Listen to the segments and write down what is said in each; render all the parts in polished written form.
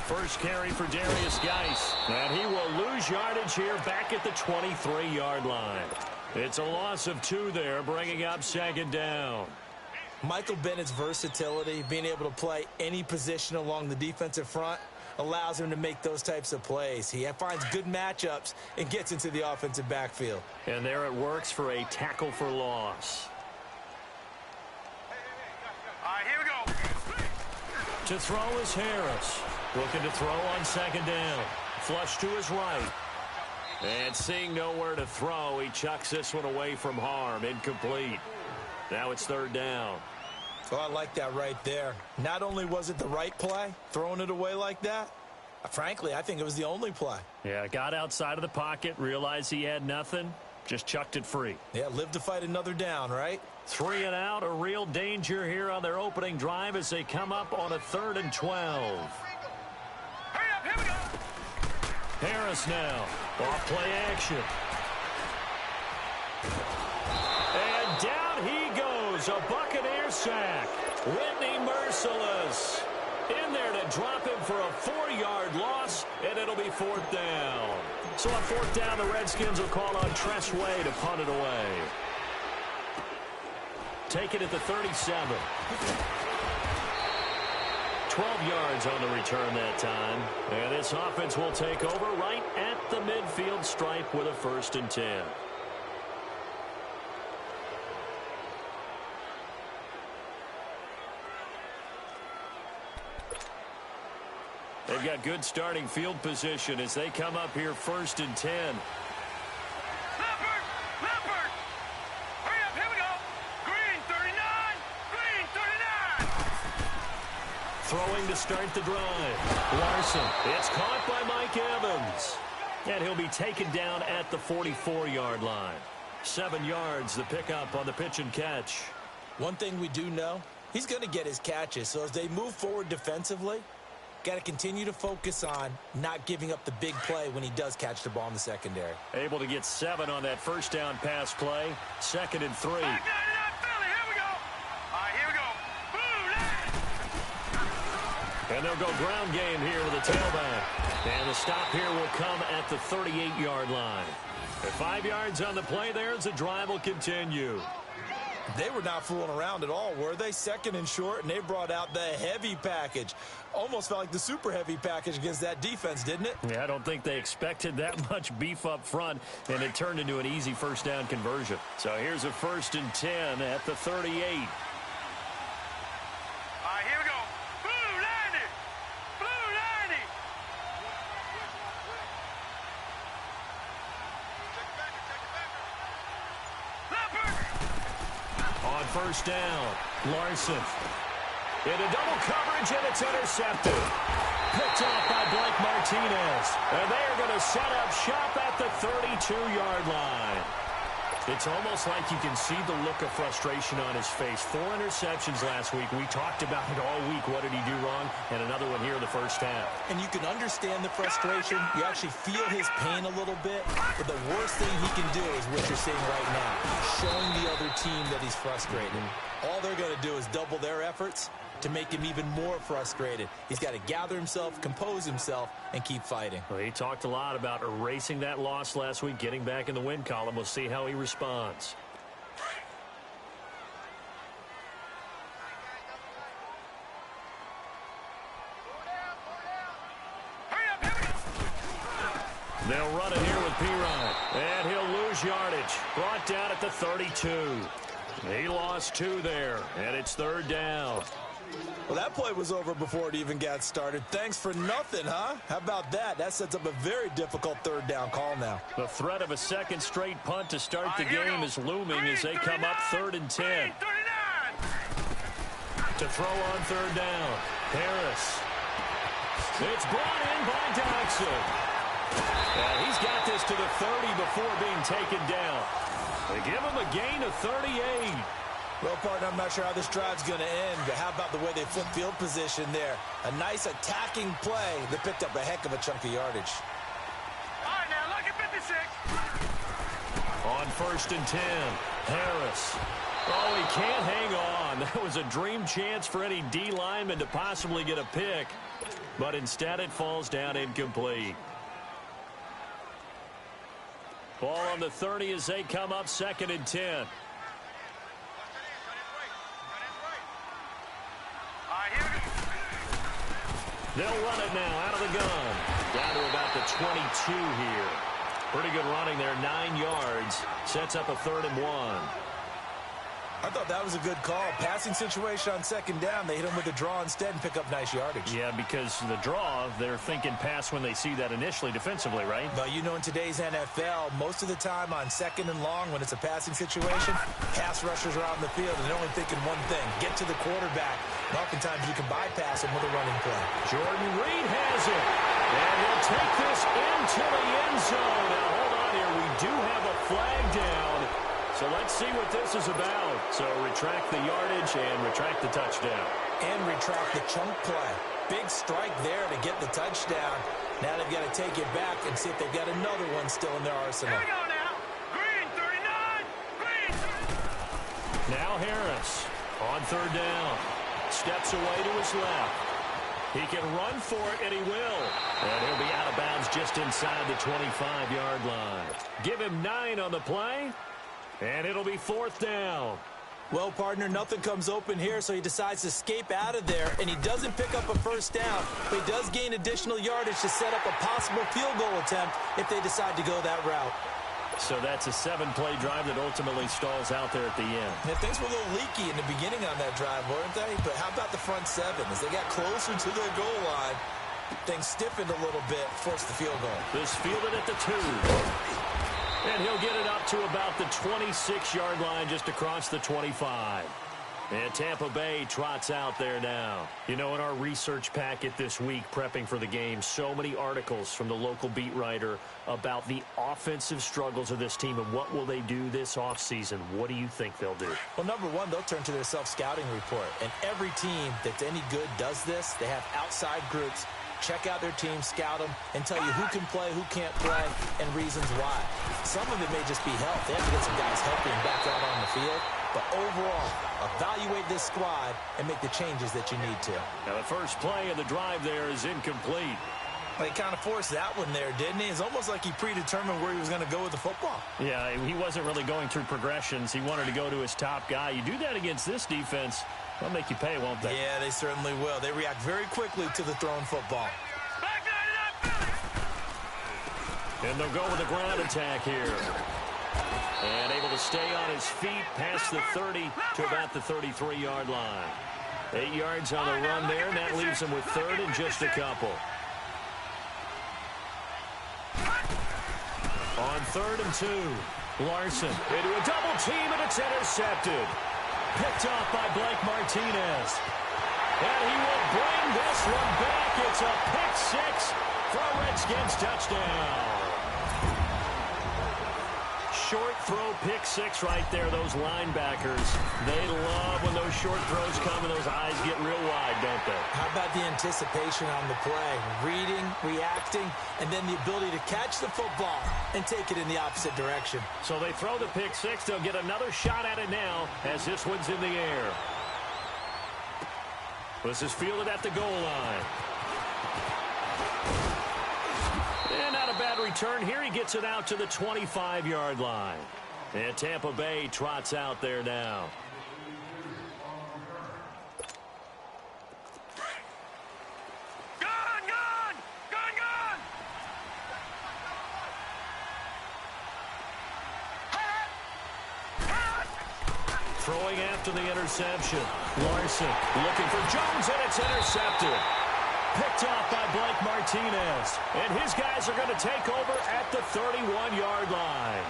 First carry for Darius Geis. And he will lose yardage here back at the 23-yard line. It's a loss of 2 there, bringing up second down. Michael Bennett's versatility, being able to play any position along the defensive front, allows him to make those types of plays. He finds good matchups and gets into the offensive backfield. And there it works for a tackle for loss. All right, here we go. To throw is Harris. Looking to throw on second down. Flush to his right. And seeing nowhere to throw, he chucks this one away from harm. Incomplete. Now it's third down. Oh, I like that right there. Not only was it the right play, throwing it away like that, frankly, I think it was the only play. Yeah, got outside of the pocket, realized he had nothing, just chucked it free. Yeah, live to fight another down, right? 3 and out, a real danger here on their opening drive as they come up on a 3rd and 12. Hurry up, here we go. Harris now, off play action. And down he goes, a Buccaneer sack. Whitney Merciless in there to drop him for a 4-yard loss, and it'll be 4th down. So on 4th down, the Redskins will call on Tress Way to punt it away. Take it at the 37. 12 yards on the return that time. And this offense will take over right at the midfield stripe with a 1st and 10. They've got good starting field position as they come up here 1st and 10. Leopard! Leopard! Hurry up, here we go. Green 39! Green 39! Throwing to start the drive. Larson. It's caught by Mike Evans. And he'll be taken down at the 44-yard line. 7 yards, the pickup on the pitch and catch. One thing we do know, he's going to get his catches. So as they move forward defensively, got to continue to focus on not giving up the big play when he does catch the ball in the secondary. Able to get 7 on that 1st down pass play. 2nd and 3. Back 99 Philly, here we go. All right, here we go. Boom! And they'll go ground game here with a tailback. And the stop here will come at the 38-yard line. At 5 yards on the play there as the drive will continue. They were not fooling around at all, were they? 2nd and short, and they brought out the heavy package. Almost felt like the super heavy package against that defense, didn't it? Yeah, I don't think they expected that much beef up front, and it turned into an easy 1st down conversion. So here's a 1st and 10 at the 38. All right, here we go. Blue 90! Blue 90! Leopard! On 1st down, Larson. Into double coverage, and it's intercepted. Picked off by Blake Martinez. And they are going to set up shop at the 32-yard line. It's almost like you can see the look of frustration on his face. 4 interceptions last week. We talked about it all week. What did he do wrong? And another one here in the 1st half. And you can understand the frustration. You actually feel his pain a little bit. But the worst thing he can do is what you're seeing right now. Showing the other team that he's frustrated. All they're going to do is double their efforts to make him even more frustrated. He's got to gather himself, compose himself, and keep fighting. Well, he talked a lot about erasing that loss last week, getting back in the win column. We'll see how he responds. They'll run it here with Perine. And he'll lose yardage. Brought down at the 32. He lost 2 there, and it's 3rd down. Well, that play was over before it even got started. Thanks for nothing, huh? How about that? That sets up a very difficult 3rd down call now. The threat of a 2nd straight punt to start the game is looming as they come up 3rd and 10. To throw on 3rd down, Harris. It's brought in by Dodson. And he's got this to the 30 before being taken down. They give him a gain of 38. Well, partner, I'm not sure how this drive's going to end, but how about the way they flip field position there? A nice attacking play that picked up a heck of a chunk of yardage. All right, now, look at 56. On 1st and 10, Harris. Oh, he can't hang on. That was a dream chance for any D lineman to possibly get a pick. But instead it falls down incomplete. Ball on the 30 as they come up 2nd and 10. They'll run it now out of the gun. Down to about the 22 here. Pretty good running there, 9 yards. Sets up a 3rd and 1. I thought that was a good call. Passing situation on 2nd down. They hit him with a draw instead and pick up nice yardage. Yeah, because the draw, they're thinking pass when they see that initially defensively, right? But you know, in today's NFL, most of the time on 2nd and long, when it's a passing situation, pass rushers are out in the field, and they're only thinking one thing, get to the quarterback. And oftentimes you can bypass him with a running play. Jordan Reed has it. And he'll take this into the end zone. Now, hold on here. We do have a flag down. So let's see what this is about. So retract the yardage and retract the touchdown. And retract the chunk play. Big strike there to get the touchdown. Now they've got to take it back and see if they've got another one still in their arsenal. Here we go now. Green 39. Green 39. Now Harris on 3rd down. Steps away to his left. He can run for it, and he will. And he'll be out of bounds just inside the 25-yard line. Give him 9 on the play. And it'll be 4th down. Well, partner, nothing comes open here, so he decides to escape out of there, and he doesn't pick up a 1st down, but he does gain additional yardage to set up a possible field goal attempt if they decide to go that route. So that's a 7-play drive that ultimately stalls out there at the end. Yeah, things were a little leaky in the beginning on that drive, weren't they? But how about the front 7? As they got closer to their goal line, things stiffened a little bit, forced the field goal. This fielded at the 2. And he'll get it up to about the 26-yard line just across the 25. And Tampa Bay trots out there now. You know, in our research packet this week, prepping for the game, so many articles from the local beat writer about the offensive struggles of this team and what will they do this offseason. What do you think they'll do? Well, number one, they'll turn to their self-scouting report. And every team that's any good does this. They have outside groups. Check out their team, scout them, and tell you who can play, who can't play, and reasons why. Some of it may just be health. They have to get some guys healthy and back out on the field. But overall, evaluate this squad and make the changes that you need to. Now, the first play of the drive there is incomplete. Well, he kind of forced that one there, didn't he? It's almost like he predetermined where he was going to go with the football. Yeah, he wasn't really going through progressions. He wanted to go to his top guy. You do that against this defense, they'll make you pay, won't they? Yeah, they certainly will. They react very quickly to the thrown football. And they'll go with a ground attack here. And able to stay on his feet past the 30 to about the 33-yard line. 8 yards on the run there, and that leaves him with 3rd and just a couple. On 3rd and 2, Larson into a double team, and it's intercepted. Picked off by Blake Martinez. And he will bring this one back. It's a pick 6 for a Redskins touchdown. Short throw pick 6 right there. Those linebackers, they love when those short throws come and those eyes get real wide, don't they? How about the anticipation on the play? Reading, reacting, and then the ability to catch the football and take it in the opposite direction. So they throw the pick 6. They'll get another shot at it now as this one's in the air. This is fielded at the goal line. And not a bad return here. He gets it out to the 25-yard line. And Tampa Bay trots out there now. Gun, gun! Gun, gun! Throwing after the interception. Larson looking for Jones, and it's intercepted. Picked off by Blake Martinez. And his guys are going to take over at the 31-yard line.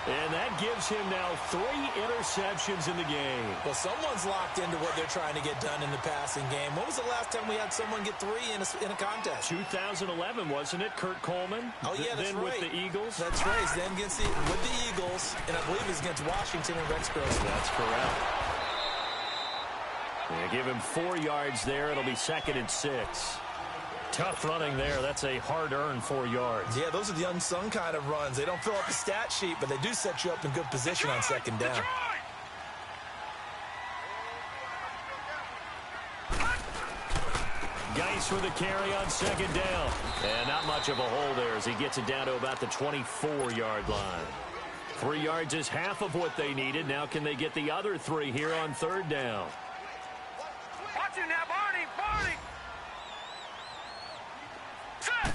And that gives him now 3 interceptions in the game. Well, someone's locked into what they're trying to get done in the passing game. When was the last time we had someone get 3 in a contest? 2011, wasn't it? Kurt Coleman. Oh, yeah, that's then right. with the Eagles. That's right. Then with the Eagles, and I believe it was against Washington and Rex Grossman. That's correct. Yeah, give him 4 yards there. It'll be 2nd and 6. Tough running there. That's a hard-earned 4 yards. Yeah, those are the unsung kind of runs. They don't fill up the stat sheet, but they do set you up in good position on 2nd down. Harris with a carry on second down. And not much of a hole there as he gets it down to about the 24-yard line. 3 yards is half of what they needed. Now can they get the other 3 here on third down? Watch it now, Barney! Barney! Set!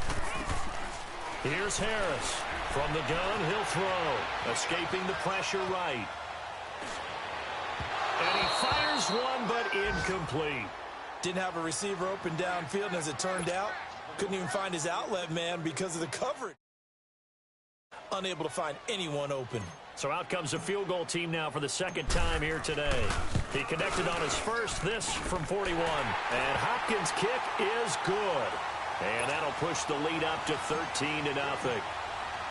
Here's Harris. From the gun, he'll throw. Escaping the pressure right. And he fires one, but incomplete. Didn't have a receiver open downfield, and as it turned out, couldn't even find his outlet man because of the coverage. Unable to find anyone open. So out comes a field goal team now for the second time here today. He connected on his first, this from 41. And Hopkins' kick is good. And that'll push the lead up to 13-0.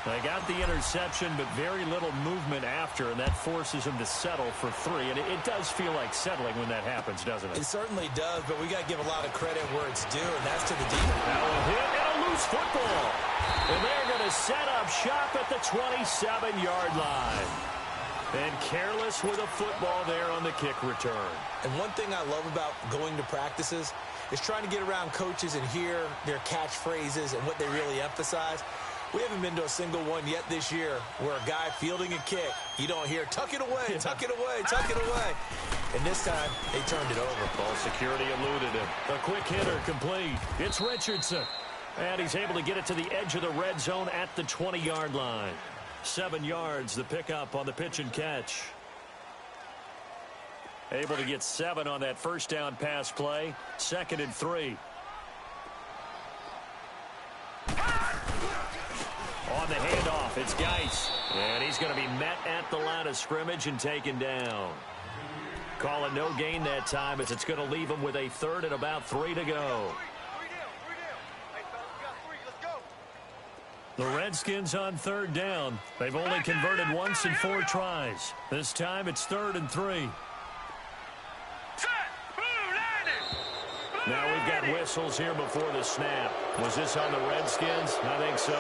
They got the interception, but very little movement after, and that forces him to settle for 3. And it does feel like settling when that happens, doesn't it? It certainly does, but we got to give a lot of credit where it's due, and that's to the defense. Now a hit and a loose football. And they're going to set up shop at the 27-yard line. And careless with a football there on the kick return. And one thing I love about going to practices is trying to get around coaches and hear their catchphrases and what they really emphasize. We haven't been to a single one yet this year where a guy fielding a kick, you don't hear, tuck it away, tuck it away, tuck it away. And this time, they turned it over. Ball security eluded him. A quick hitter complete. It's Richardson. And he's able to get it to the edge of the red zone at the 20-yard line. 7 yards, the pickup on the pitch and catch. Able to get 7 on that first down pass play. 2nd and 3. On the handoff, it's Geis. And he's going to be met at the line of scrimmage and taken down. Calling no gain that time as it's going to leave him with a 3rd and about 3 to go. The Redskins on 3rd down. They've only converted once in 4 tries. This time it's 3rd and 3. Now we've got whistles here before the snap. Was this on the Redskins? I think so.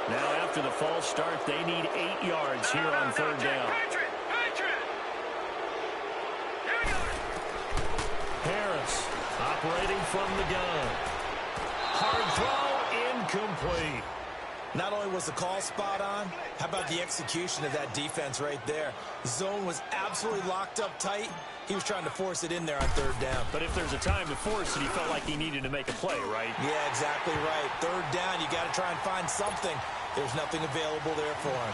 Now after the false start, they need 8 yards here on 3rd down. Harris operating from the gun. Hard throw, incomplete. Not only was the call spot on, how about the execution of that defense right there? The zone was absolutely locked up tight. He was trying to force it in there on 3rd down. But if there's a time to force it, he felt like he needed to make a play, right? Yeah, exactly right. 3rd down, you got to try and find something. There's nothing available there for him.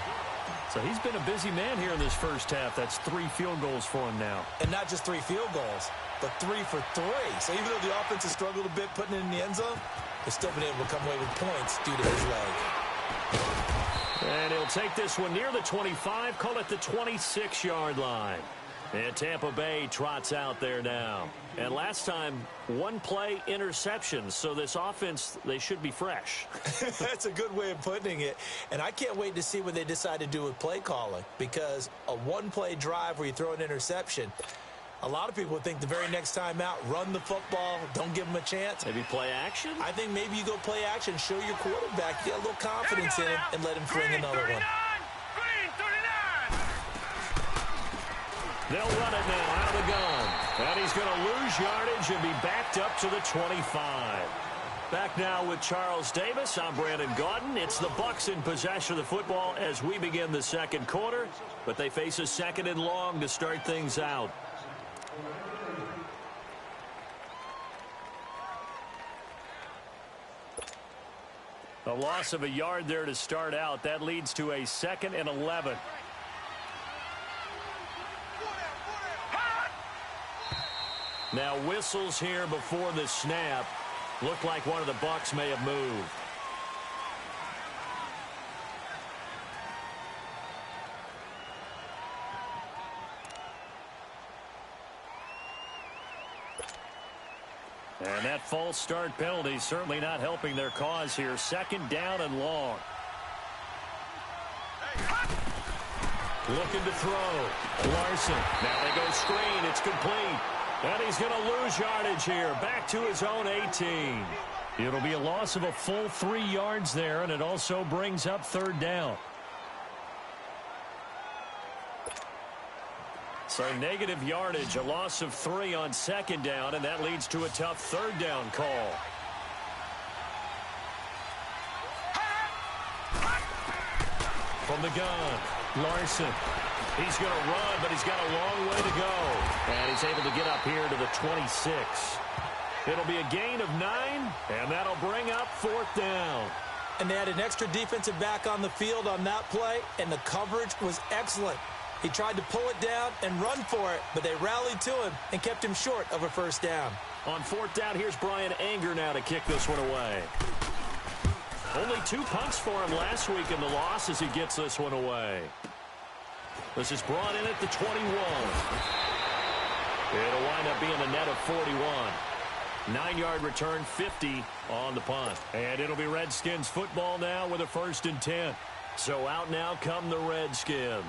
So he's been a busy man here in this first half. That's 3 field goals for him now. And not just 3 field goals, but 3 for 3. So even though the offense has struggled a bit putting it in the end zone, they've still been able to come away with points due to his leg. And he'll take this one near the 25, call it the 26-yard line. And Tampa Bay trots out there now. And last time, 1 play interception. So this offense, they should be fresh. That's a good way of putting it. And I can't wait to see what they decide to do with play calling. Because a 1-play drive where you throw an interception, a lot of people think the very next time out, run the football, don't give them a chance. Maybe play action? I think maybe you go play action, show your quarterback, get a little confidence in him, and let him fling another one. They'll run it now out of the gun. And he's going to lose yardage and be backed up to the 25. Back now with Charles Davis. I'm Brandon Gaudin. It's the Bucs in possession of the football as we begin the second quarter. But they face a 2nd and long to start things out. A loss of a yard there to start out. That leads to a 2nd and 11. Now whistles here before the snap. Looked like one of the Bucs may have moved. And that false start penalty certainly not helping their cause here. 2nd down and long. Looking to throw. Larson. Now they go screen. It's complete. And he's going to lose yardage here. Back to his own 18. It'll be a loss of a full 3 yards there, and it also brings up 3rd down. So negative yardage, a loss of 3 on second down, and that leads to a tough third down call. From the gun, Larson. He's going to run, but he's got a long way to go. And he's able to get up here to the 26. It'll be a gain of 9, and that'll bring up 4th down. And they had an extra defensive back on the field on that play, and the coverage was excellent. He tried to pull it down and run for it, but they rallied to him and kept him short of a first down. On 4th down, here's Brian Anger now to kick this one away. Only 2 punts for him last week in the loss as he gets this one away. This is brought in at the 21. It'll wind up being a net of 41. 9-yard return, 50 on the punt. And it'll be Redskins football now with a 1st and 10. So out now come the Redskins.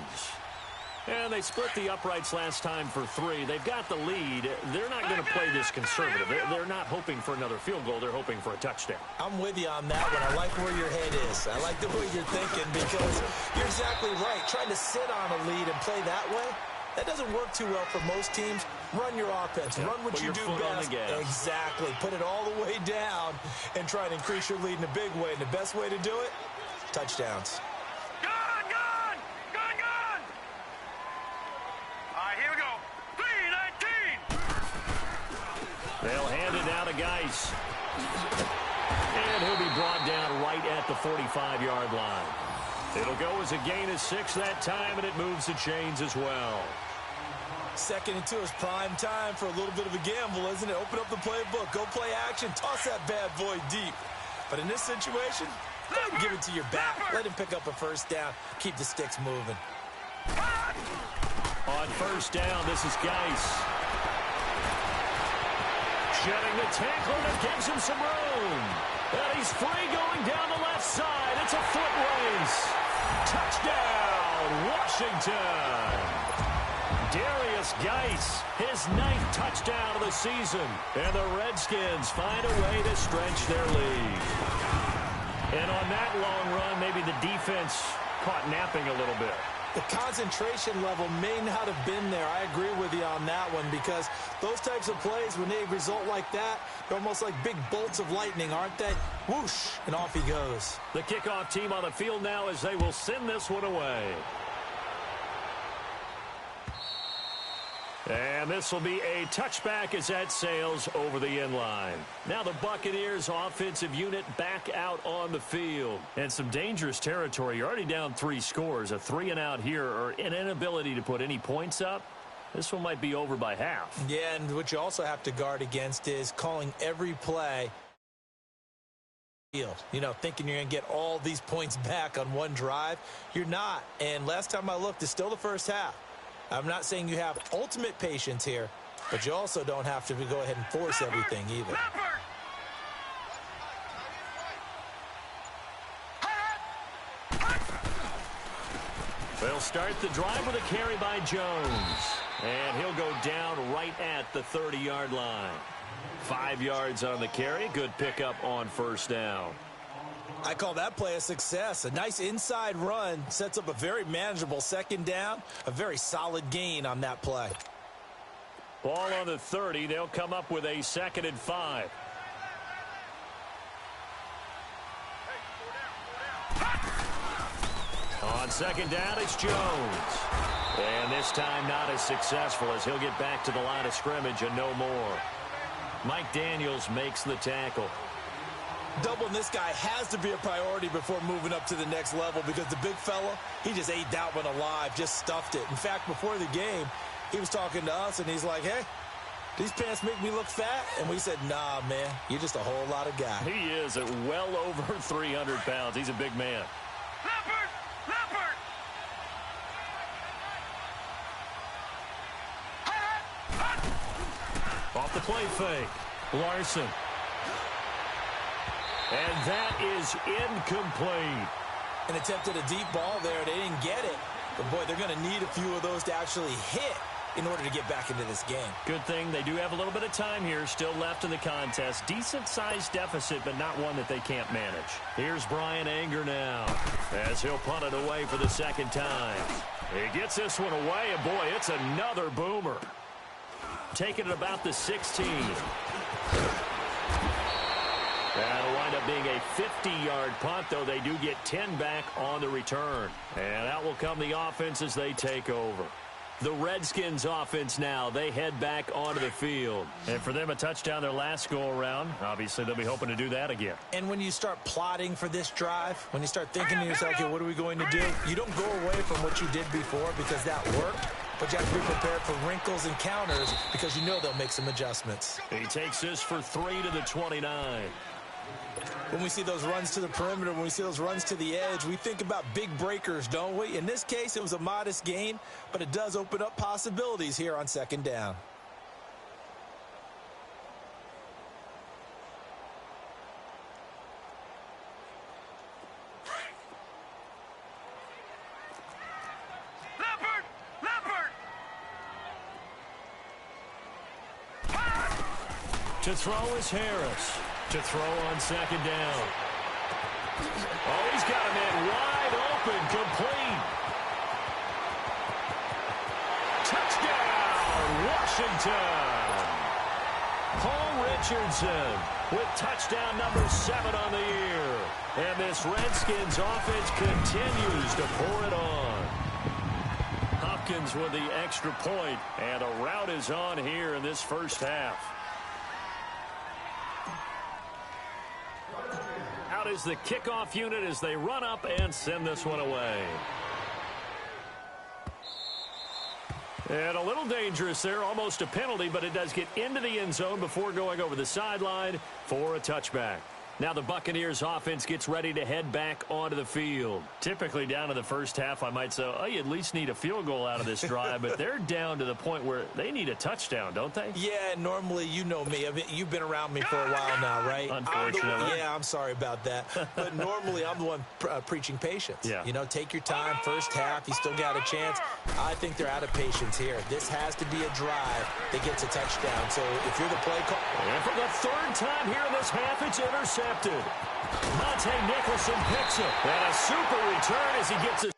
And they split the uprights last time for 3. They've got the lead. They're not going to play this conservative. They're not hoping for another field goal. They're hoping for a touchdown. I'm with you on that one. I like where your head is. I like the way you're thinking because you're exactly right. Trying to sit on a lead and play that way, that doesn't work too well for most teams. Run your offense. Run what you do best. Exactly. Put it all the way down and try and increase your lead in a big way. And the best way to do it, touchdowns. They'll hand it now to Geis. And he'll be brought down right at the 45-yard line. It'll go as a gain of 6 that time, and it moves the chains as well. 2nd and 2 is prime time for a little bit of a gamble, isn't it? Open up the playbook. Go play action. Toss that bad boy deep. But in this situation, go ahead and give it to your back. Let him pick up a first down. Keep the sticks moving. On 1st down, this is Geis. Shedding the tackle that gives him some room. And he's free going down the left side. It's a foot race. Touchdown, Washington. Darius Geis, his 9th touchdown of the season. And the Redskins find a way to stretch their lead. And on that long run, maybe the defense caught napping a little bit. The concentration level may not have been there. I agree with you on that one because those types of plays, when they result like that, they're almost like big bolts of lightning, aren't they? Whoosh, and off he goes. The kickoff team on the field now as they will send this one away. And this will be a touchback as that sails over the end line. Now the Buccaneers offensive unit back out on the field. And some dangerous territory. You're already down 3 scores. A 3-and-out here or an inability to put any points up. This one might be over by half. Yeah, and what you also have to guard against is calling every play. You know, thinking you're going to get all these points back on one drive. You're not. And last time I looked, it's still the first half. I'm not saying you have ultimate patience here, but you also don't have to go ahead and force everything either. They'll start the drive with a carry by Jones. And he'll go down right at the 30-yard line. 5 yards on the carry. Good pickup on 1st down. I call that play a success. A nice inside run sets up a very manageable 2nd down. A very solid gain on that play. Ball on the 30. They'll come up with a 2nd and 5. On 2nd down, it's Jones. And this time not as successful as he'll get back to the line of scrimmage and no more. Mike Daniels makes the tackle. Doubling this guy has to be a priority before moving up to the next level because the big fella, he just ate that one alive, just stuffed it. In fact, before the game, he was talking to us, and he's like, hey, these pants make me look fat? And we said, nah, man, you're just a whole lot of guy. He is at well over 300 pounds. He's a big man. Leopard! Off the play fake. Larson. And that is incomplete. An attempt at a deep ball there. They didn't get it. But, boy, they're going to need a few of those to actually hit in order to get back into this game. Good thing they do have a little bit of time here still left in the contest. Decent-sized deficit, but not one that they can't manage. Here's Brian Anger now as he'll punt it away for the 2nd time. He gets this one away, and boy, it's another boomer. Taking it about the 16. That'll wind up being a 50-yard punt, though they do get 10 back on the return. And that will come the offense as they take over. The Redskins offense now, they head back onto the field. And for them, a touchdown their last go-around. Obviously, they'll be hoping to do that again. And when you start plotting for this drive, when you start thinking to yourself, okay, what are we going to do? You don't go away from what you did before because that worked. But you have to be prepared for wrinkles and counters because you know they'll make some adjustments. He takes this for 3 to the 29. When we see those runs to the perimeter, when we see those runs to the edge, we think about big breakers, don't we? In this case, it was a modest gain, but it does open up possibilities here on second down. To throw is Harris. To throw on second down. Oh, he's got a man wide open, complete. Touchdown, Washington. Paul Richardson with touchdown number 7 on the year. And this Redskins offense continues to pour it on. Hopkins with the extra point, and a rout is on here in this first half. Out is the kickoff unit as they run up and send this one away. And a little dangerous there, almost a penalty, but it does get into the end zone before going over the sideline for a touchback. Now the Buccaneers offense gets ready to head back onto the field. Typically down to the first half, I might say, oh, you at least need a field goal out of this drive, but they're down to the point where they need a touchdown, don't they? Yeah, normally, you know me. I mean, you've been around me for a while now, right? Unfortunately. Yeah, I'm sorry about that. But normally, I'm the one preaching patience. Yeah. You know, take your time, first half, you still got a chance. I think they're out of patience here. This has to be a drive that gets a touchdown. So if you're the play call... And for the third time here in this half, it's intercepted. Monte Nicholson picks it. And a super return as he gets it.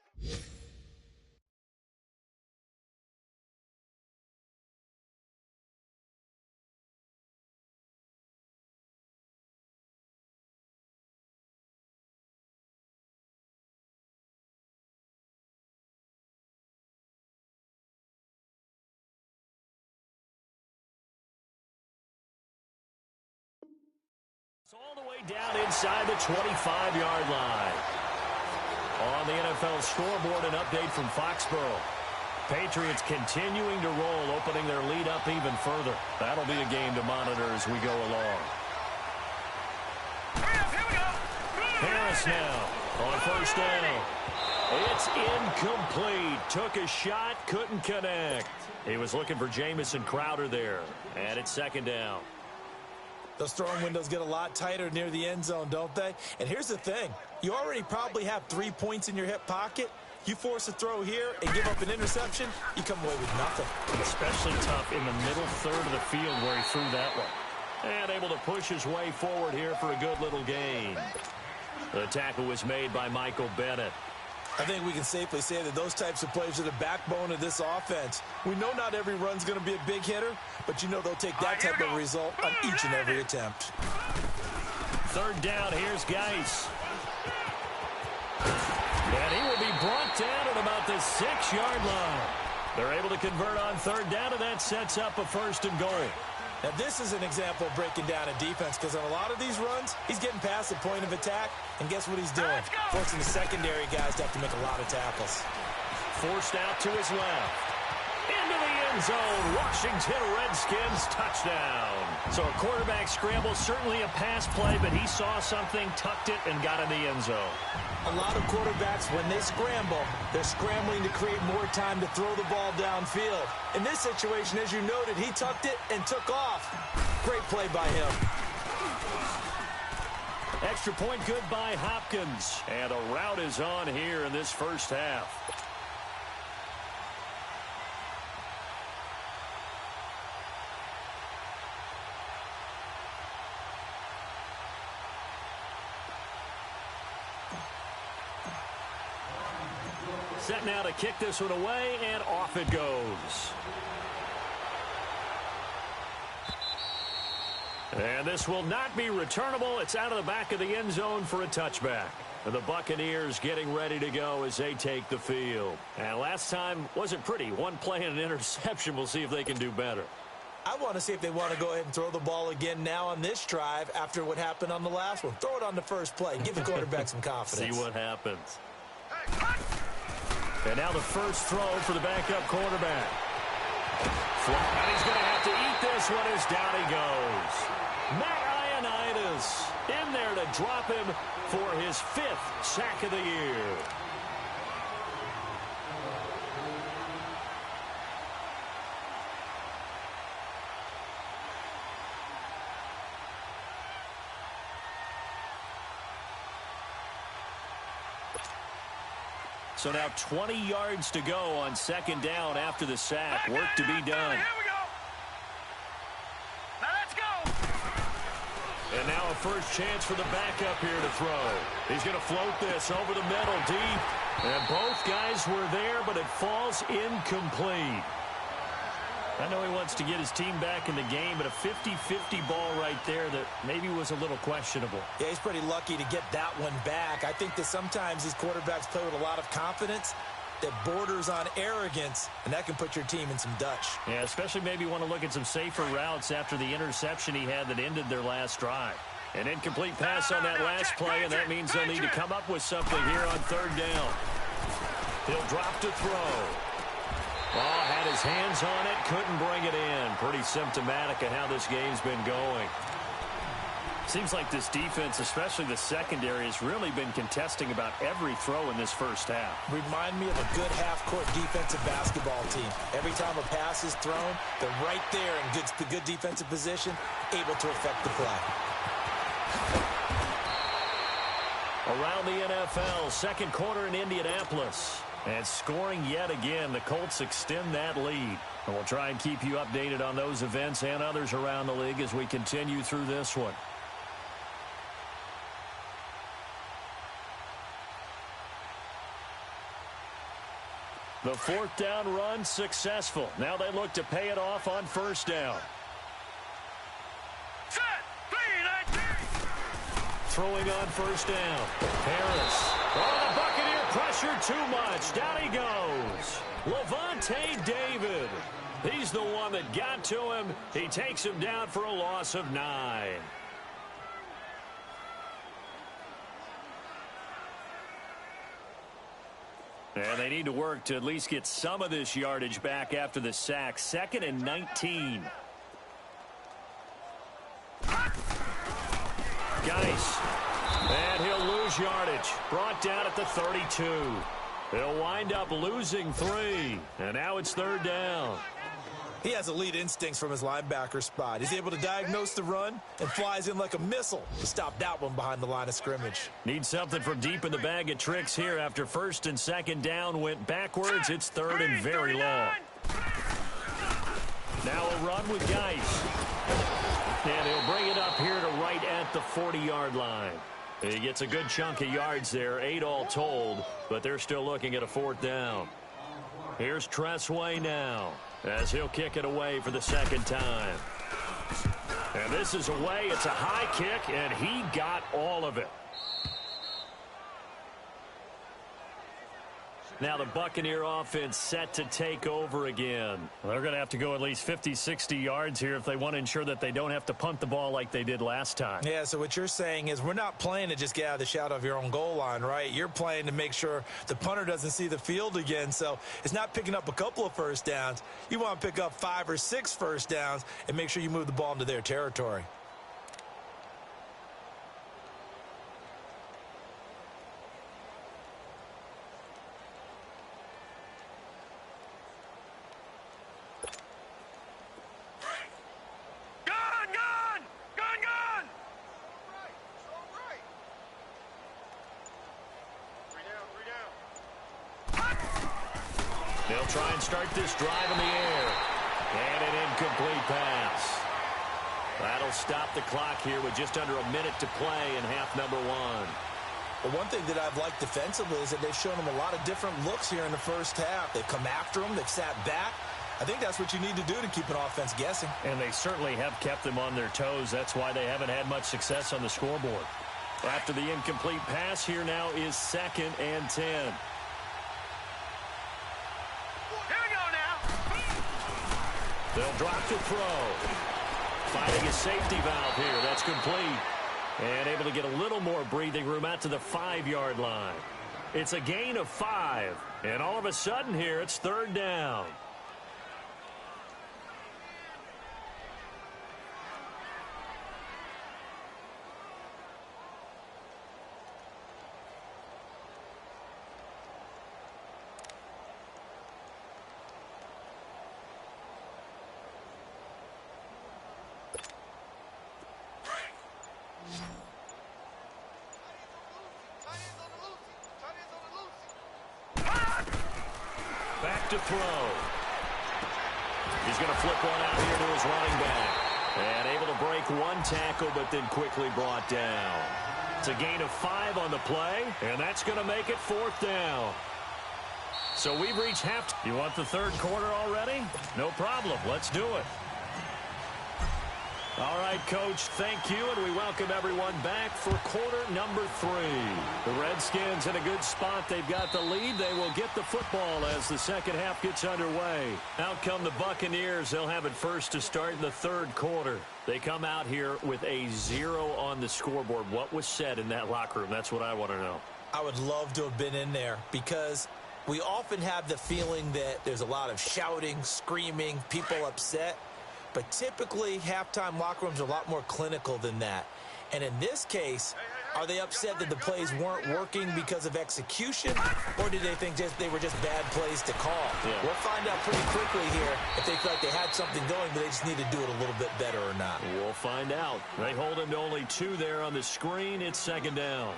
All the way down inside the 25-yard line. On the NFL scoreboard, an update from Foxborough. Patriots continuing to roll, opening their lead up even further. That'll be a game to monitor as we go along. Harris now on first down. It's incomplete. Took a shot, couldn't connect. He was looking for Jamison Crowder there. And it's second down. Those throwing windows get a lot tighter near the end zone, don't they? And here's the thing. You already probably have 3 points in your hip pocket. You force a throw here and give up an interception, you come away with nothing. Especially tough in the middle third of the field where he threw that one. And able to push his way forward here for a good little gain. The tackle was made by Michael Bennett. I think we can safely say that those types of plays are the backbone of this offense. We know not every run's going to be a big hitter, but you know they'll take that type of result on each and every attempt. Third down, here's Geis. And he will be brought down at about the 6-yard line. They're able to convert on third down, and that sets up a first and goal. Now, this is an example of breaking down a defense because on a lot of these runs, he's getting past the point of attack, and guess what he's doing? Forcing the secondary guys to have to make a lot of tackles. Forced out to his left. Into the end zone. Washington Redskins touchdown. So a quarterback scramble, certainly a pass play, but he saw something, tucked it, and got in the end zone. A lot of quarterbacks, when they scramble, they're scrambling to create more time to throw the ball downfield. In this situation, as you noted, he tucked it and took off. Great play by him. Extra point good by Hopkins. And a rout is on here in this first half. Set now to kick this one away, and off it goes. And this will not be returnable. It's out of the back of the end zone for a touchback. And the Buccaneers getting ready to go as they take the field. And last time wasn't pretty. One play and an interception. We'll see if they can do better. I want to see if they want to go ahead and throw the ball again now on this drive after what happened on the last one. Throw it on the first play. Give the quarterback some confidence. See what happens. And now the first throw for the backup quarterback. And he's going to have to eat this one as down he goes. Matt Ioannidis in there to drop him for his 5th sack of the year. So now 20 yards to go on second down after the sack. Work to be done. Here we go. Now let's go. And now a first chance for the backup here to throw. He's going to float this over the middle deep. And both guys were there, but it falls incomplete. I know he wants to get his team back in the game, but a 50-50 ball right there that maybe was a little questionable. Yeah, he's pretty lucky to get that one back. I think that sometimes these quarterbacks play with a lot of confidence that borders on arrogance, and that can put your team in some Dutch. Yeah, especially maybe want to look at some safer routes after the interception he had that ended their last drive. An incomplete pass on that last play, and that means they'll need to come up with something here on third down. He'll drop to throw. Oh, had his hands on it, couldn't bring it in. Pretty symptomatic of how this game's been going. Seems like this defense, especially the secondary, has really been contesting about every throw in this first half. Remind me of a good half-court defensive basketball team. Every time a pass is thrown, they're right there in good defensive position, able to affect the play. Around the NFL, second quarter in Indianapolis. And scoring yet again, the Colts extend that lead. And we'll try and keep you updated on those events and others around the league as we continue through this one. The fourth down run successful. Now they look to pay it off on first down. Set. 3, 9, 3. Throwing on first down. Harris. Oh, the Buccaneer pressure too much. Down he goes. Lavonte David. He's the one that got to him. He takes him down for a loss of 9. And they need to work to at least get some of this yardage back after the sack. 2nd and 19. Geis. And he'll lose yardage. Brought down at the 32. He'll wind up losing 3. And now it's third down. He has elite instincts from his linebacker spot. He's able to diagnose the run and flies in like a missile to stop that one behind the line of scrimmage. Need something from deep in the bag of tricks here after first and second down went backwards. It's third and very long. Now a run with Geis. And he'll bring it up here to right at the 40-yard line. He gets a good chunk of yards there, 8 all told, but they're still looking at a fourth down. Here's Tressway now as he'll kick it away for the second time. And this is away. It's a high kick, and he got all of it. Now the Buccaneer offense set to take over again. Well, they're going to have to go at least 50, 60 yards here if they want to ensure that they don't have to punt the ball like they did last time. Yeah, so what you're saying is we're not playing to just get out of the shadow of your own goal line, right? You're playing to make sure the punter doesn't see the field again. So it's not picking up a couple of first downs. You want to pick up 5 or 6 first downs and make sure you move the ball into their territory. They'll try and start this drive in the air. And an incomplete pass. That'll stop the clock here with just under a minute to play in half number 1. But one thing that I've liked defensively is that they've shown them a lot of different looks here in the first half. They've come after them. They've sat back. I think that's what you need to do to keep an offense guessing. And they certainly have kept them on their toes. That's why they haven't had much success on the scoreboard. After the incomplete pass, here now is 2nd and 10. Here we go now. They'll drop to throw. Finding a safety valve here. That's complete. And able to get a little more breathing room out to the 5-yard line. It's a gain of 5. And all of a sudden here, it's 3rd down. Back to throw. He's going to flip one out here to his running back. And able to break one tackle, but then quickly brought down. It's a gain of 5 on the play, and that's going to make it 4th down. So we've reached half. You want the 3rd quarter already? No problem. Let's do it. All right, Coach, thank you, and we welcome everyone back for quarter number 3. The Redskins in a good spot. They've got the lead. They will get the football as the second half gets underway. Out come the Buccaneers. They'll have it first to start in the 3rd quarter. They come out here with a 0 on the scoreboard. What was said in that locker room? That's what I want to know. I would love to have been in there because we often have the feeling that there's a lot of shouting, screaming, people upset. But typically, halftime locker rooms are a lot more clinical than that. And in this case, are they upset that the plays weren't working because of execution, or did they think they were just bad plays to call? Yeah. We'll find out pretty quickly here if they feel like they had something going, but they just need to do it a little bit better or not. We'll find out. They hold him to only 2 there on the screen. It's 2nd down.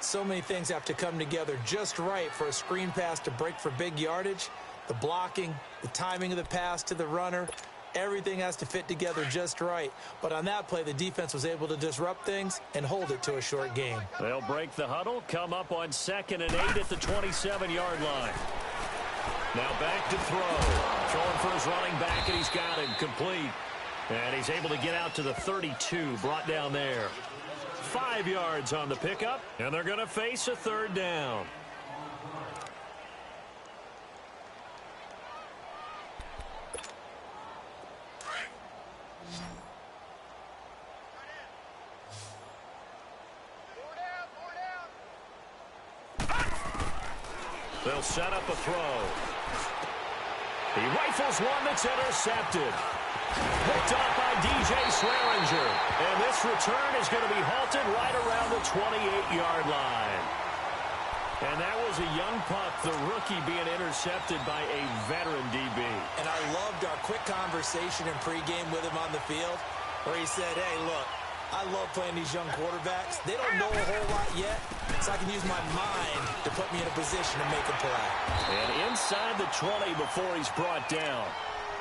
So many things have to come together just right for a screen pass to break for big yardage. The blocking, the timing of the pass to the runner, everything has to fit together just right. But on that play, the defense was able to disrupt things and hold it to a short gain. They'll break the huddle, come up on 2nd and 8 at the 27-yard line. Now back to throw. Throwing for his running back, and he's got him complete. And he's able to get out to the 32, brought down there. 5 yards on the pickup, and they're going to face a 3rd down. They'll set up a throw. He rifles one that's intercepted. Picked off by DJ Swearinger. And this return is going to be halted right around the 28-yard line. And that was a young pup, the rookie being intercepted by a veteran DB. And I loved our quick conversation in pregame with him on the field where he said, hey, look, I love playing these young quarterbacks. They don't know a whole lot yet, so I can use my mind to put me in a position to make a play. And inside the 20 before he's brought down.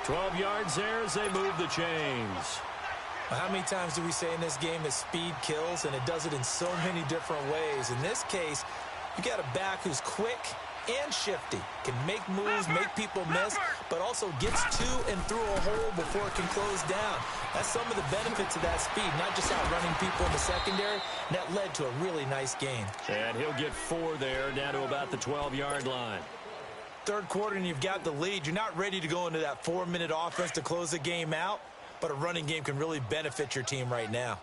12 yards there as they move the chains. Well, how many times do we say in this game that speed kills, and it does it in so many different ways? In this case, you got a back who's quick and shifty, can make moves, make people miss, but also gets to and through a hole before it can close down. That's some of the benefits of that speed, not just outrunning people in the secondary. And that led to a really nice game. And he'll get 4 there, down to about the 12-yard line. 3rd quarter and you've got the lead. You're not ready to go into that 4-minute offense to close the game out, but a running game can really benefit your team right now.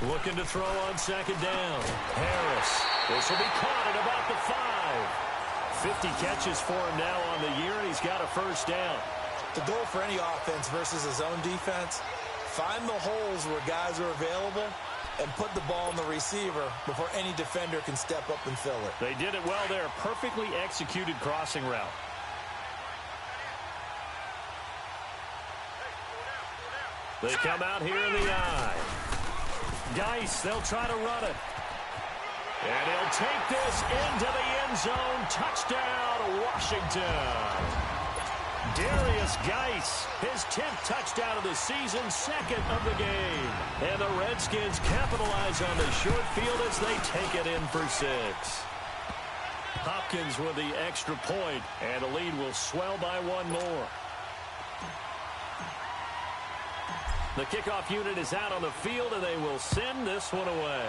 Looking to throw on 2nd down. Harris. This will be caught at about the 5. 50 catches for him now on the year, and he's got a 1st down. The goal for any offense versus his own defense, find the holes where guys are available and put the ball in the receiver before any defender can step up and fill it. They did it well there. Perfectly executed crossing route. They come out here in the eye. Dice, they'll try to run it. And he'll take this into the end zone. Touchdown, Washington. Darius Geis, his 10th touchdown of the season, 2nd of the game. And the Redskins capitalize on the short field as they take it in for 6. Hopkins with the extra point, and the lead will swell by 1 more. The kickoff unit is out on the field, and they will send this one away.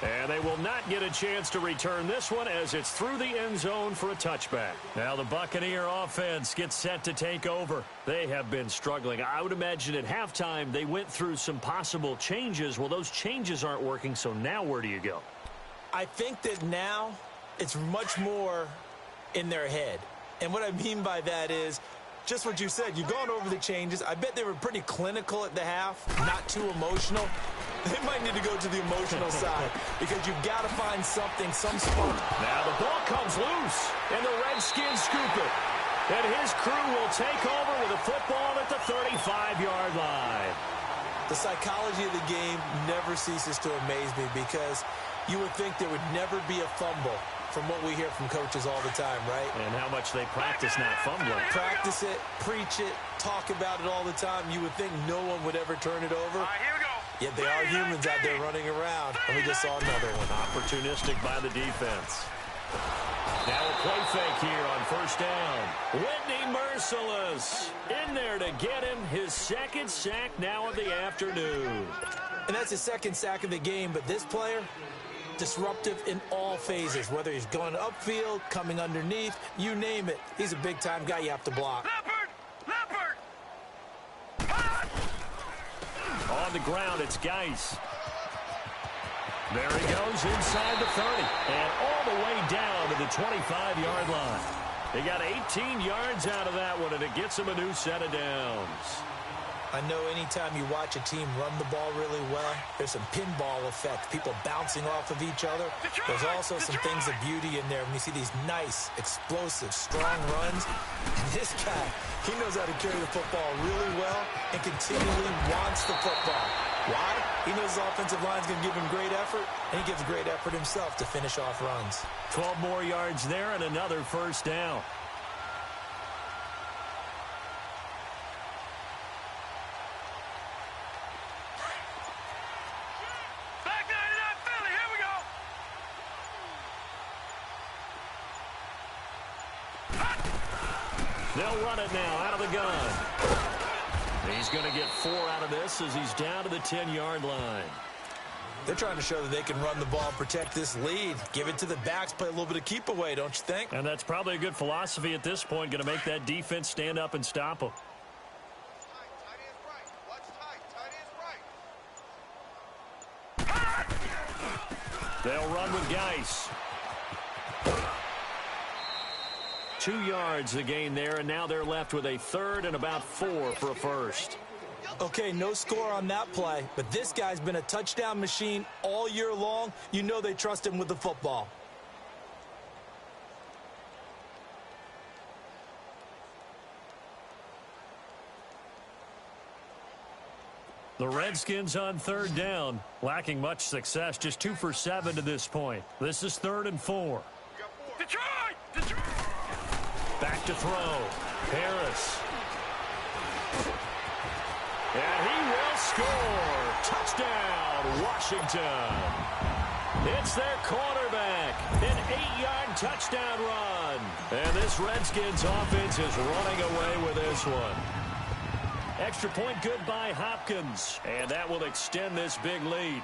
And they will not get a chance to return this one as it's through the end zone for a touchback. Now the Buccaneer offense gets set to take over. They have been struggling. I would imagine at halftime they went through some possible changes. Well, those changes aren't working, so now where do you go? I think that now it's much more in their head. And what I mean by that is just what you said. You've gone over the changes. I bet they were pretty clinical at the half, not too emotional. They might need to go to the emotional side because you've got to find something, some spark. Now the ball comes loose, and the Redskins scoop it. And his crew will take over with a football at the 35-yard line. The psychology of the game never ceases to amaze me because you would think there would never be a fumble from what we hear from coaches all the time, right? And how much they practice not fumbling. Practice it, preach it, talk about it all the time. You would think no one would ever turn it over. All right, here we go. Yet they are humans out there running around, and we just saw another one. Opportunistic by the defense. Now a play fake here on first down. Whitney Mercilus in there to get him his 2nd sack now of the afternoon. And that's his 2nd sack of the game, but this player, disruptive in all phases, whether he's going upfield, coming underneath, you name it. He's a big-time guy you have to block. Leopard! On the ground, it's Geis. There he goes inside the 30 and all the way down to the 25-yard line. They got 18 yards out of that one, and it gets him a new set of downs. I know anytime you watch a team run the ball really well, there's some pinball effect, people bouncing off of each other. There's also some things of beauty in there when you see these nice, explosive, strong runs. And this guy, he knows how to carry the football really well and continually wants the football. Why? He knows his offensive line's going to give him great effort, and he gives great effort himself to finish off runs. 12 more yards there and another first down. Back 99 Philly, here we go. They'll run it now out of the gun. He's going to get 4 out of this as he's down to the 10-yard line. They're trying to show that they can run the ball, protect this lead. Give it to the backs, play a little bit of keep away, don't you think? And that's probably a good philosophy at this point, going to make that defense stand up and stop them. They'll run with Geis. 2 yards the gain there, and now they're left with a 3rd and about 4 for a first. Okay, no score on that play, but this guy's been a touchdown machine all year long. You know they trust him with the football. The Redskins on 3rd down, lacking much success, just 2 for 7 to this point. This is 3rd and 4. Detroit! Back to throw. Harris. And he will score. Touchdown, Washington. It's their quarterback. An 8-yard touchdown run. And this Redskins offense is running away with this one. Extra point good by Hopkins. And that will extend this big lead.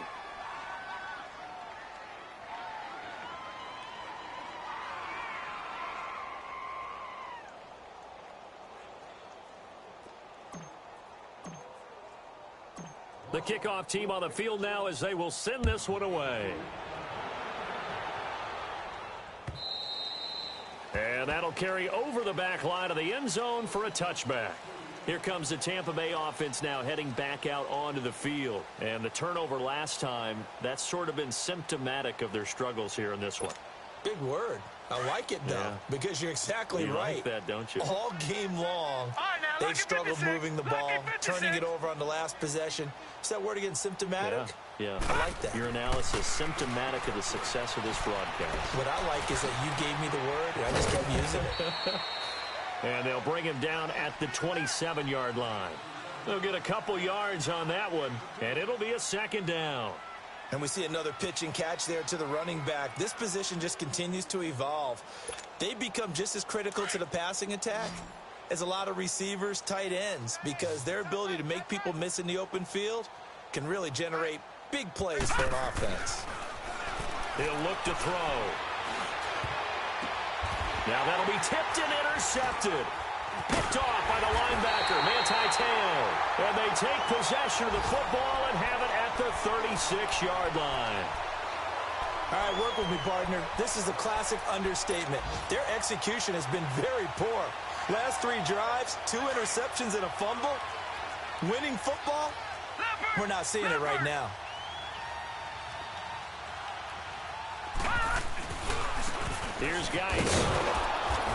The kickoff team on the field now as they will send this one away. And that'll carry over the back line of the end zone for a touchback. Here comes the Tampa Bay offense now heading back out onto the field. And the turnover last time, that's sort of been symptomatic of their struggles here in this one. Big word. I like it, though, because you're exactly right. You like that, don't you? All game long, they've struggled moving the ball, turning it over on the last possession. Is that word again symptomatic? Yeah. I like that. Your analysis symptomatic of the success of this broadcast. What I like is that you gave me the word, and I just kept using it. And they'll bring him down at the 27-yard line. They'll get a couple yards on that one, and it'll be a second down. And we see another pitch and catch there to the running back. This position just continues to evolve. They become just as critical to the passing attack as a lot of receivers, tight ends, because their ability to make people miss in the open field can really generate big plays for an offense. He'll look to throw. Now that'll be tipped and intercepted. Picked off by the linebacker, Manti Te'o. And they take possession of the football and have it at the 36-yard line. All right, work with me, partner. This is a classic understatement. Their execution has been very poor. Last 3 drives, 2 interceptions and a fumble. Winning football? We're not seeing it right now. Here's Geis.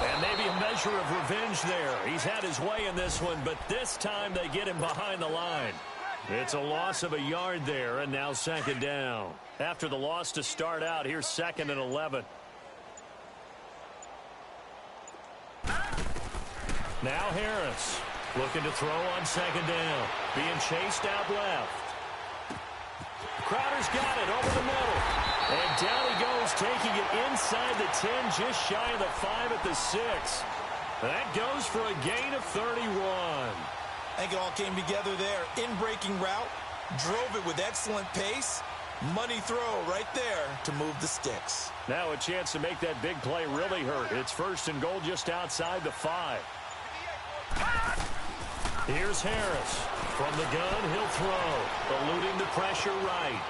And maybe a measure of revenge there. He's had his way in this one, but this time they get him behind the line. It's a loss of a yard there, and now second down. After the loss to start out, here's 2nd and 11. Now Harris looking to throw on second down. Being chased out left. Crowder's got it over the middle. And down he goes, taking it inside the 10, just shy of the 5 at the 6. That goes for a gain of 31. I think it all came together there. In-breaking route, drove it with excellent pace. Money throw right there to move the sticks. Now a chance to make that big play really hurt. It's 1st and goal just outside the 5. Here's Harris. From the gun, he'll throw. Eluding the pressure right.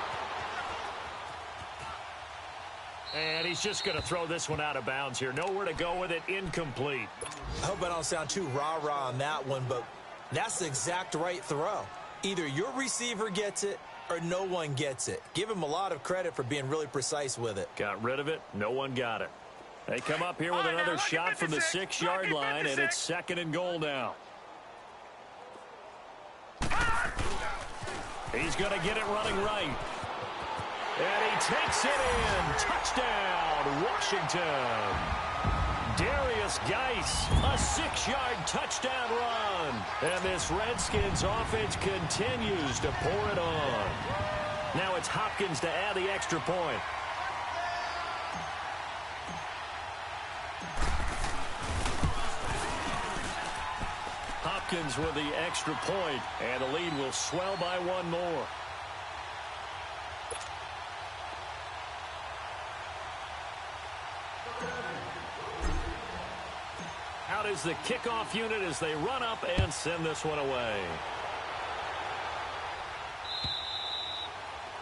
And he's just going to throw this one out of bounds here. Nowhere to go with it. Incomplete. I hope I don't sound too rah-rah on that one, but that's the exact right throw. Either your receiver gets it or no one gets it. Give him a lot of credit for being really precise with it. Got rid of it. No one got it. They come up here with another shot from the 6-yard line, and it's 2nd and goal now. He's going to get it running right. And he takes it in. Touchdown, Washington. Darius Geis, a 6-yard touchdown run. And this Redskins offense continues to pour it on. Now it's Hopkins to add the extra point. Hopkins with the extra point, and the lead will swell by 1 more. Out is the kickoff unit as they run up and send this one away.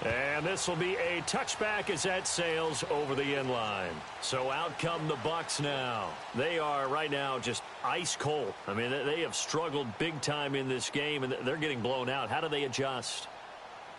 And this will be a touchback as that sails over the end line. So out come the Bucs now. They are right now just ice cold. I mean, they have struggled big time in this game, and they're getting blown out. How do they adjust?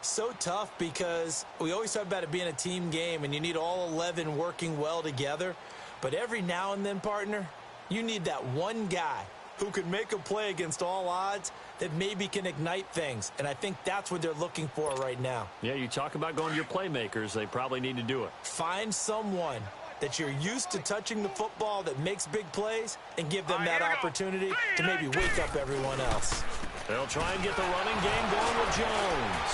So tough because we always talk about it being a team game, and you need all 11 working well together. But every now and then, partner, you need that one guy who can make a play against all odds that maybe can ignite things. And I think that's what they're looking for right now. Yeah, you talk about going to your playmakers. They probably need to do it. Find someone that you're used to touching the football that makes big plays and give them that opportunity to maybe wake up everyone else. They'll try and get the running game going with Jones.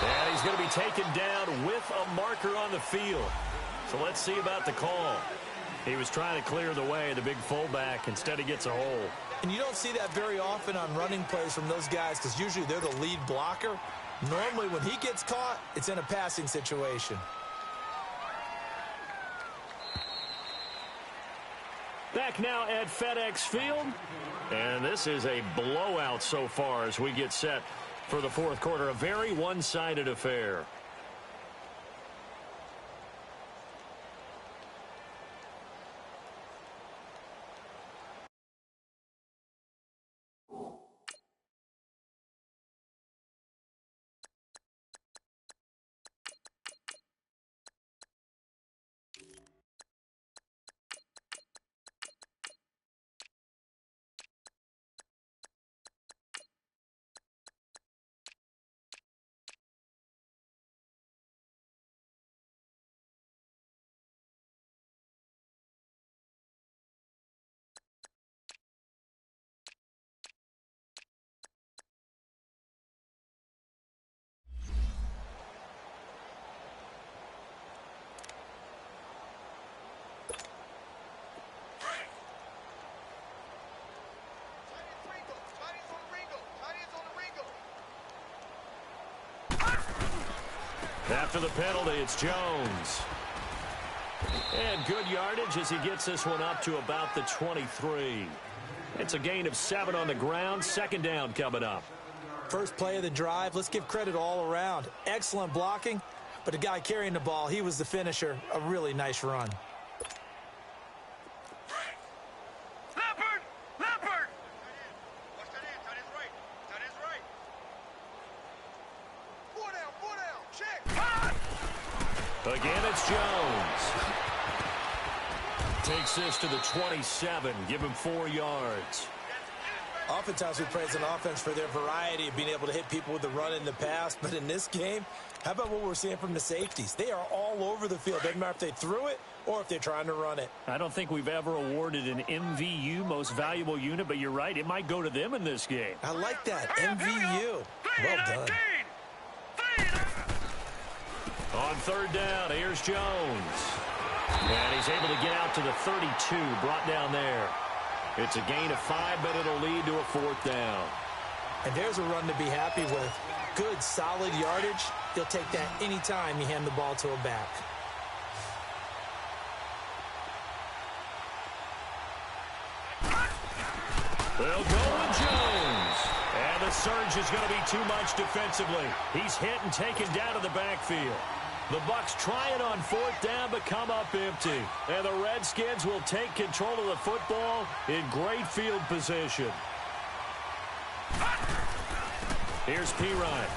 And he's going to be taken down with a marker on the field. So let's see about the call. He was trying to clear the way, the big fullback. Instead, he gets a hold. And you don't see that very often on running plays from those guys because usually they're the lead blocker. Normally, when he gets caught, it's in a passing situation. Back now at FedEx Field. And this is a blowout so far as we get set for the 4th quarter. A very one-sided affair. After the penalty, it's Jones. And good yardage as he gets this one up to about the 23. It's a gain of 7 on the ground. Second down coming up. First play of the drive, let's give credit all around. Excellent blocking, but the guy carrying the ball, he was the finisher. A really nice run. Leopard! Leopard! Again, it's Jones. Takes this to the 27. Give him 4 yards. Oftentimes we praise an offense for their variety of being able to hit people with the run in the pass. But in this game, how about what we're seeing from the safeties? They are all over the field. Doesn't matter if they threw it or if they're trying to run it. I don't think we've ever awarded an MVU, most valuable unit, but you're right. It might go to them in this game. I like that. MVU. Well done. On third down, here's Jones. And he's able to get out to the 32, brought down there. It's a gain of 5, but it'll lead to a 4th down. And there's a run to be happy with. Good, solid yardage. He'll take that anytime you hand the ball to a back. They'll go with Jones. And the surge is going to be too much defensively. He's hit and taken down to the backfield. The Bucs try it on 4th down, but come up empty. And the Redskins will take control of the football in great field position. Here's Pirine.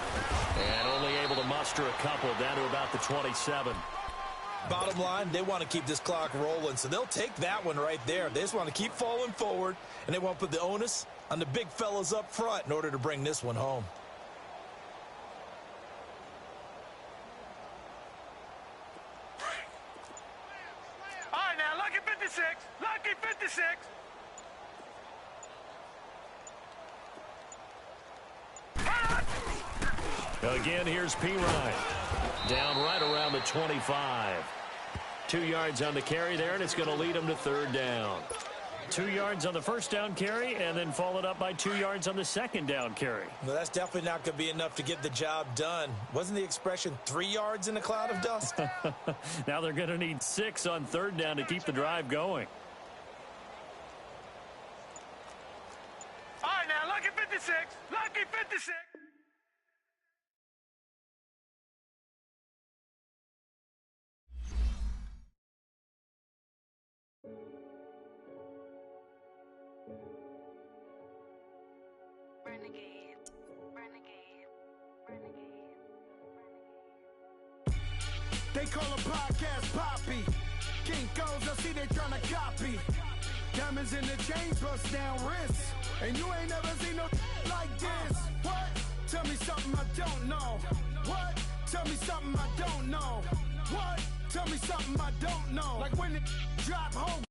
And only able to muster a couple down to about the 27. Bottom line, they want to keep this clock rolling, so they'll take that one right there. They just want to keep falling forward, and they want to put the onus on the big fellas up front in order to bring this one home. All right, now, lucky 56. Lucky 56. Again, here's Pirine. Down right around the 25. 2 yards on the carry there, and it's going to lead him to 3rd down. 2 yards on the first down carry, and then followed up by 2 yards on the second down carry. Well, that's definitely not going to be enough to get the job done. Wasn't the expression 3 yards in a cloud of dust? Now they're going to need 6 on 3rd down to keep the drive going. All right, now, lucky 56. Lucky 56. They call a podcast Poppy. Kinkos, I see they tryna copy. Diamonds in the chains, bust down wrists. And you ain't never seen no like this. What? Tell me something I don't know. What? Tell me something I don't know. What? Tell me something I don't know. Like when it drop home.